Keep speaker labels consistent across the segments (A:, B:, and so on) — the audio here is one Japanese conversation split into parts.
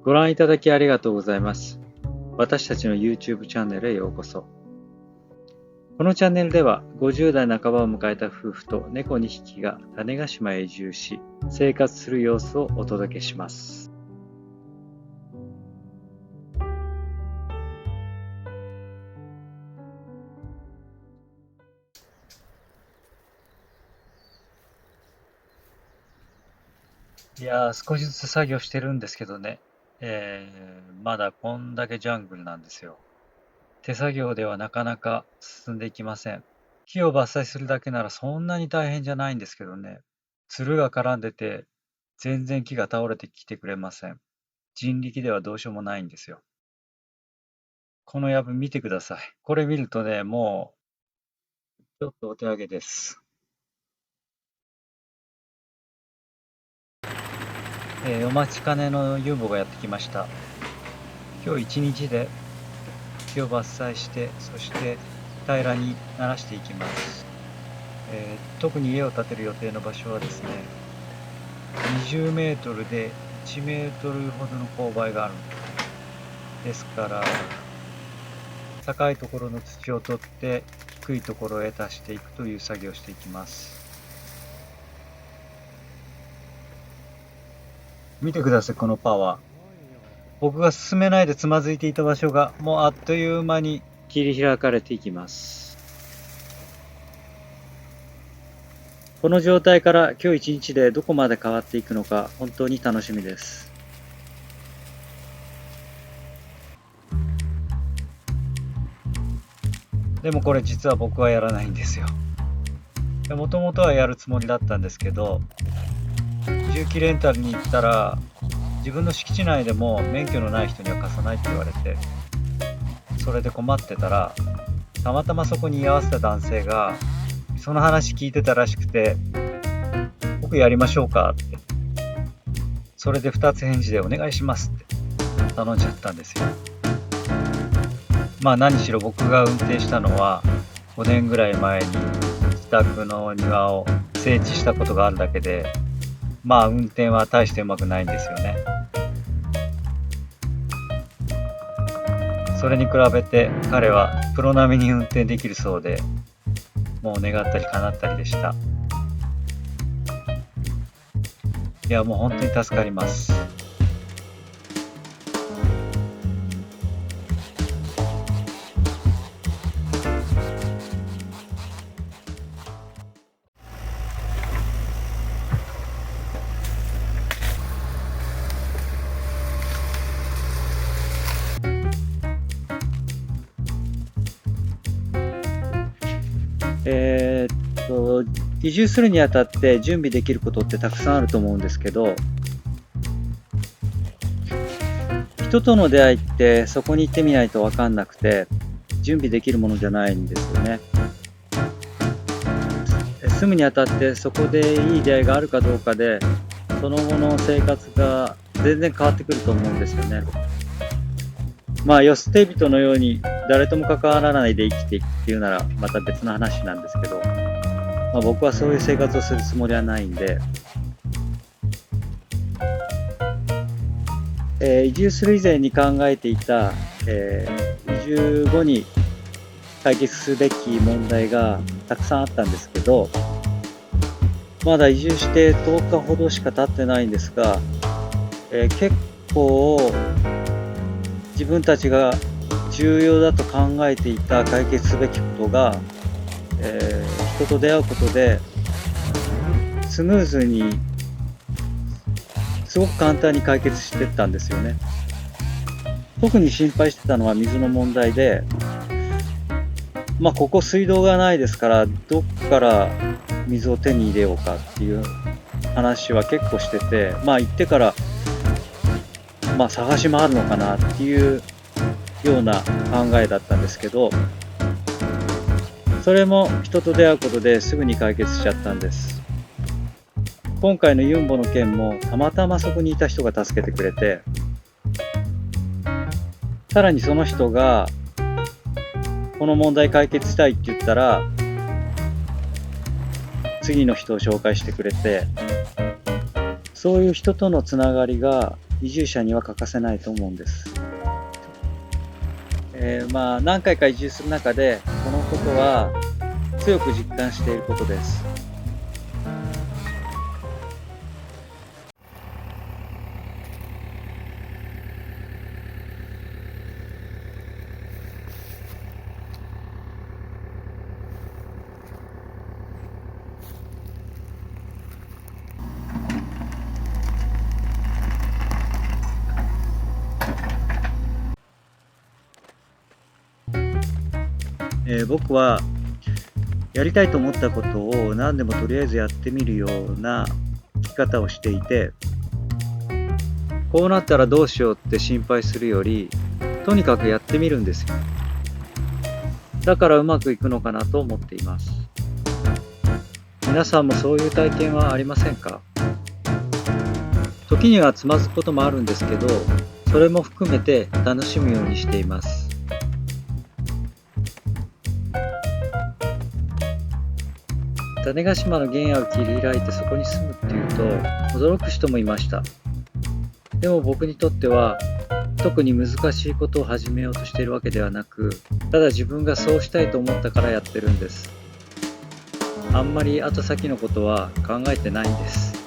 A: ご覧いただきありがとうございます。私たちの YouTube チャンネルへようこそ。このチャンネルでは50代半ばを迎えた夫婦と猫2匹が種子島へ移住し、生活する様子をお届けします。いやー、少しずつ作業してるんですけどね、まだこんだけジャングルなんですよ。手作業ではなかなか進んでいきません。木を伐採するだけならそんなに大変じゃないんですけどね。つるが絡んでて全然木が倒れてきてくれません。人力ではどうしようもないんですよ。この藪見てください。これ見るとね、もうちょっとお手上げです。お待ちかねのユンボがやってきました。今日一日で木を伐採して、そして平らにならしていきます。特に家を建てる予定の場所はですね、20メートルで1メートルほどの勾配があるんですね。ですから、高いところの土を取って低いところへ足していくという作業をしていきます。見てください、このパワー。僕が進めないでつまずいていた場所がもうあっという間に切り開かれていきます。この状態から今日一日でどこまで変わっていくのか本当に楽しみです。でもこれ実は僕はやらないんですよ。もともとはやるつもりだったんですけど、重機レンタルに行ったら自分の敷地内でも免許のない人には貸さないって言われて、それで困ってたら、たまたまそこに居合わせた男性がその話聞いてたらしくて、僕やりましょうかって、それで2つ返事でお願いしますって頼んじゃったんですよ。まあ何しろ僕が運転したのは5年ぐらい前に自宅の庭を整地したことがあるだけで、まあ運転は大してうまくないんですよね。それに比べて彼はプロ並みに運転できるそうで、もう願ったり叶ったりでした。いやもう本当に助かります。移住するにあたって準備できることってたくさんあると思うんですけど、人との出会いってそこに行ってみないと分かんなくて、準備できるものじゃないんですよね。住むにあたってそこでいい出会いがあるかどうかで、その後の生活が全然変わってくると思うんですよね。まあ、世捨て人のように誰とも関わらないで生きていくっていうならまた別の話なんですけど、まあ、僕はそういう生活をするつもりはないんで、移住する以前に考えていた、移住後に解決すべき問題がたくさんあったんですけど、まだ移住して10日ほどしか経ってないんですが、結構自分たちが重要だと考えていた解決すべきことが、人と出会うことでスムーズにすごく簡単に解決していったんですよね。特に心配してたのは水の問題で、まあここ水道がないですからどっから水を手に入れようかっていう話は結構してて、まあ行ってからまあ探し回るのかなっていうような考えだったんですけど、それも人と出会うことですぐに解決しちゃったんです。今回のユンボの件もたまたまそこにいた人が助けてくれて、さらにその人がこの問題解決したいって言ったら次の人を紹介してくれて、そういう人とのつながりが移住者には欠かせないと思うんです。何回か移住する中でこのことは強く実感していることです。僕はやりたいと思ったことを何でもとりあえずやってみるような生き方をしていて、こうなったらどうしようって心配するよりとにかくやってみるんですよ。だからうまくいくのかなと思っています。皆さんもそういう体験はありませんか？時にはつまずくこともあるんですけど、それも含めて楽しむようにしています。種子島の原野を切り開いてそこに住むっていうと驚く人もいました。でも僕にとっては特に難しいことを始めようとしているわけではなく、ただ自分がそうしたいと思ったからやってるんです。あんまり後先のことは考えてないんです。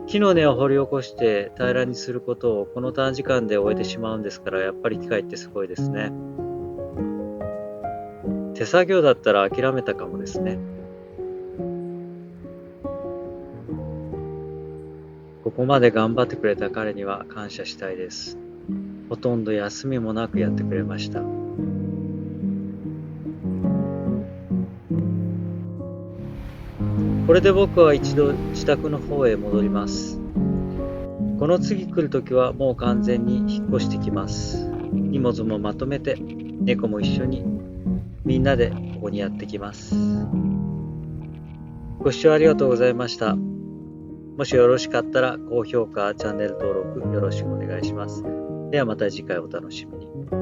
A: 木の根を掘り起こして平らにすることをこの短時間で終えてしまうんですから、やっぱり機械ってすごいですね。手作業だったら諦めたかもですね。ここまで頑張ってくれた彼には感謝したいです。ほとんど休みもなくやってくれました。これで僕は一度自宅の方へ戻ります。この次来るときはもう完全に引っ越してきます。荷物もまとめて、猫も一緒にみんなでここにやってきます。ご視聴ありがとうございました。もしよろしかったら高評価、チャンネル登録よろしくお願いします。ではまた次回お楽しみに。